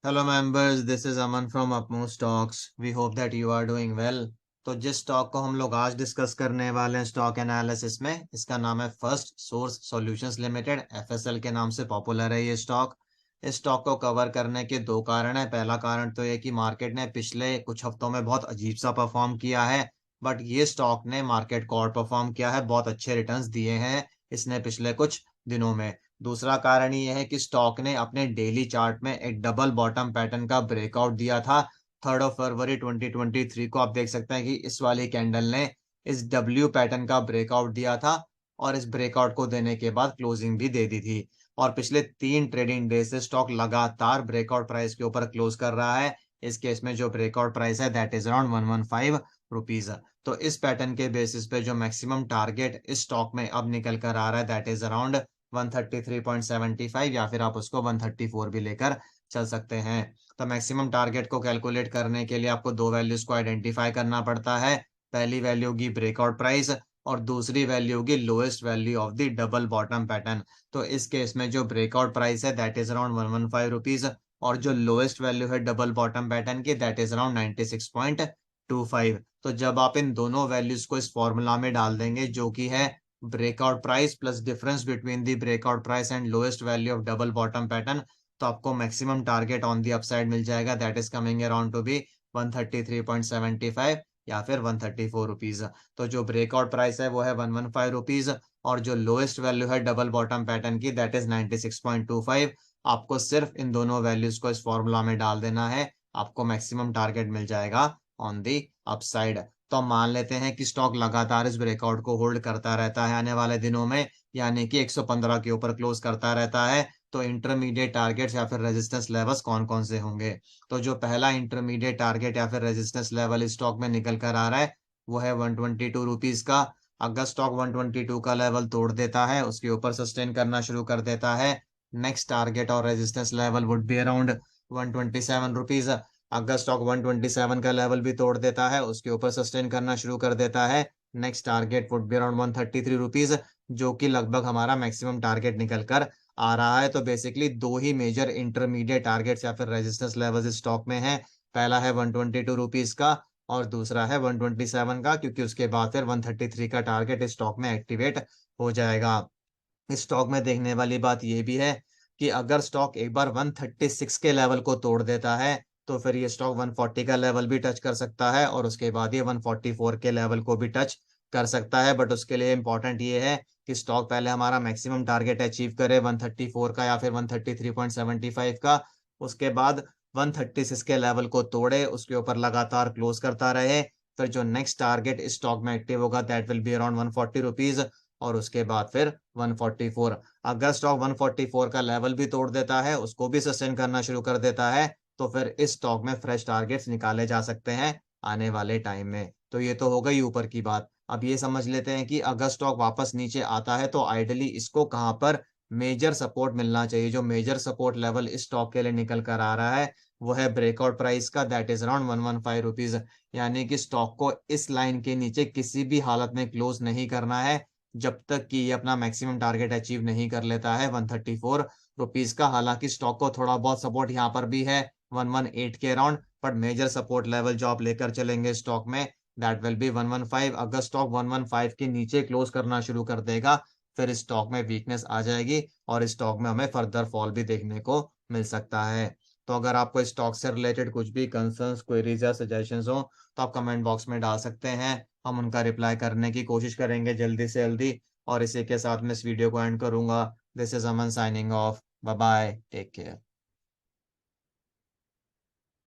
Hello members, this is Aman from अपमो stocks. We hope that you are doing well. तो जिस stock को हम लोग आज डिस्कस करने वाले हैं स्टॉक एनालिसिस में, इसका नाम है first source solutions limited. FSL के नाम से पॉपुलर है ये स्टॉक। इस स्टॉक को कवर करने के दो कारण है। पहला कारण तो ये कि मार्केट ने पिछले कुछ हफ्तों में बहुत अजीब सा परफॉर्म किया है, बट ये स्टॉक ने मार्केट को आउट परफॉर्म किया है, बहुत अच्छे रिटर्न्स दिए हैं इसने पिछले कुछ दिनों में। दूसरा कारण ये है कि स्टॉक ने अपने डेली चार्ट में एक डबल बॉटम पैटर्न का ब्रेकआउट दिया था। 3 फरवरी 2023 को आप देख सकते हैं कि इस वाली कैंडल ने इस डब्ल्यू पैटर्न का ब्रेकआउट दिया था, और इस ब्रेकआउट को देने के बाद क्लोजिंग भी दे दी थी। और पिछले 3 ट्रेडिंग डे से स्टॉक लगातार ब्रेकआउट प्राइस के ऊपर क्लोज कर रहा है। इस केस में जो ब्रेकआउट प्राइस है दैट इज अराउंड 115 रुपीज। तो इस पैटर्न के बेसिस पे जो मैक्सिमम टारगेट इस स्टॉक में अब निकल कर आ रहा है दैट इज अराउंड 133.75, या फिर आप उसको 134 भी लेकर चल सकते हैं। तो मैक्सिमम टारगेट को कैलकुलेट करने के लिए आपको दो वैल्यूज को आइडेंटिफाई करना पड़ता है। पहली वैल्यू होगी ब्रेकआउट प्राइस, और दूसरी वैल्यू होगी lowest value of the double bottom pattern. तो इस केस में जो ब्रेकआउट प्राइस है दैट इज अराउंड 115 रुपीज, और जो लोएस्ट वैल्यू है डबल बॉटम पैटर्न की दैट इज अराउंड 96.25। तो जब आप इन दोनों वैल्यूज को इस फॉर्मूला में डाल देंगे, जो कि है breakout price plus difference between the breakout price and lowest value of double bottom pattern, तो आपको maximum target on the upside मिल जाएगा that is coming around to be 133.75 या फिर 134 रुपीज। तो जो ब्रेकआउट प्राइस है वो है 115 रुपीज, और जो लोएस्ट वैल्यू है डबल बॉटम पैटर्न की दैट इज 96.25। आपको सिर्फ इन दोनों वैल्यूज को इस फॉर्मूला में डाल देना है, आपको मैक्सिमम टारगेट मिल जाएगा ऑन दी अपसाइड। तो हम मान लेते हैं कि स्टॉक लगातार इस ब्रेकआउट को होल्ड करता रहता है आने वाले दिनों में, यानी कि 115 के ऊपर क्लोज करता रहता है। तो इंटरमीडिएट टारगेट्स या फिर रेजिस्टेंस लेवल्स कौन कौन से होंगे? तो जो पहला इंटरमीडिएट टारगेट या फिर रेजिस्टेंस लेवल इस स्टॉक में निकल कर आ रहा है वो है 122 रुपीज का। अगर स्टॉक 122 का लेवल तोड़ देता है, उसके ऊपर सस्टेन करना शुरू कर देता है, नेक्स्ट टारगेट और resistance level would be around 127 rupees. अगर स्टॉक 127 का लेवल भी तोड़ देता है, उसके ऊपर सस्टेन करना शुरू कर देता है, next target would be around 133 rupees, जो कि लगभग हमारा मैक्सिमम टारगेट निकल कर आ रहा है। तो बेसिकली दो ही मेजर इंटरमीडिएट टारगेट्स या फिर रेजिस्टेंस लेवल्स इस स्टॉक में है। पहला है 122 रुपीज का, और दूसरा है 127 का, क्योंकि उसके बाद फिर 133 का टारगेट इस स्टॉक में एक्टिवेट हो जाएगा। इस स्टॉक में देखने वाली बात यह भी है कि अगर स्टॉक एक बार 136 के लेवल को तोड़ देता है, तो फिर ये स्टॉक 140 का लेवल भी टच कर सकता है, और उसके बाद ये 144 के लेवल को भी टच कर सकता है। बट उसके लिए इंपॉर्टेंट ये है कि स्टॉक पहले हमारा मैक्सिमम टारगेट अचीव करे 134 का या फिर 133.75 का। उसके बाद 136 के लेवल को तोड़े, उसके ऊपर लगातार क्लोज करता रहे। फिर जो नेक्स्ट टारगेट इस स्टॉक में एक्टिव होगा that will be around 140 rupees, और उसके बाद फिर 144। अगर स्टॉक 144 का लेवल भी तोड़ देता है, उसको भी सस्टेन करना शुरू कर देता है, तो फिर इस स्टॉक में फ्रेश टारगेट्स निकाले जा सकते हैं आने वाले टाइम में। तो ये तो हो गई ऊपर की बात। अब ये समझ लेते हैं कि अगर स्टॉक वापस नीचे आता है तो आइडली इसको कहाँ पर मेजर सपोर्ट मिलना चाहिए। जो मेजर सपोर्ट लेवल इस स्टॉक के लिए निकल कर आ रहा है वो है ब्रेकआउट प्राइस का, दैट इज अराउंड 115 रुपीज। यानी कि स्टॉक को इस लाइन के नीचे किसी भी हालत में क्लोज नहीं करना है, जब तक कि ये अपना मैक्सिमम टारगेट अचीव नहीं कर लेता है 134 रुपीज का। हालांकि स्टॉक को थोड़ा बहुत सपोर्ट यहाँ पर भी है 118 के around, but major support level जो आप लेकर चलेंगे स्टॉक में दैट विल बी 115। अगर स्टॉक 115 के नीचे क्लोज करना शुरू कर देगा, फिर इस स्टॉक में वीकनेस आ जाएगी, और इस स्टॉक में हमें फर्दर फॉल भी देखने को मिल सकता है। तो अगर आपको इस स्टॉक से रिलेटेड कुछ भी कंसर्न्स, क्वेरीज या सजेशंस हो, तो आप कमेंट बॉक्स में डाल सकते हैं। हम उनका रिप्लाई करने की कोशिश करेंगे जल्दी से जल्दी। और इसी के साथ मैं इस वीडियो को एंड करूंगा। This is Aman signing off. Bye bye, take care.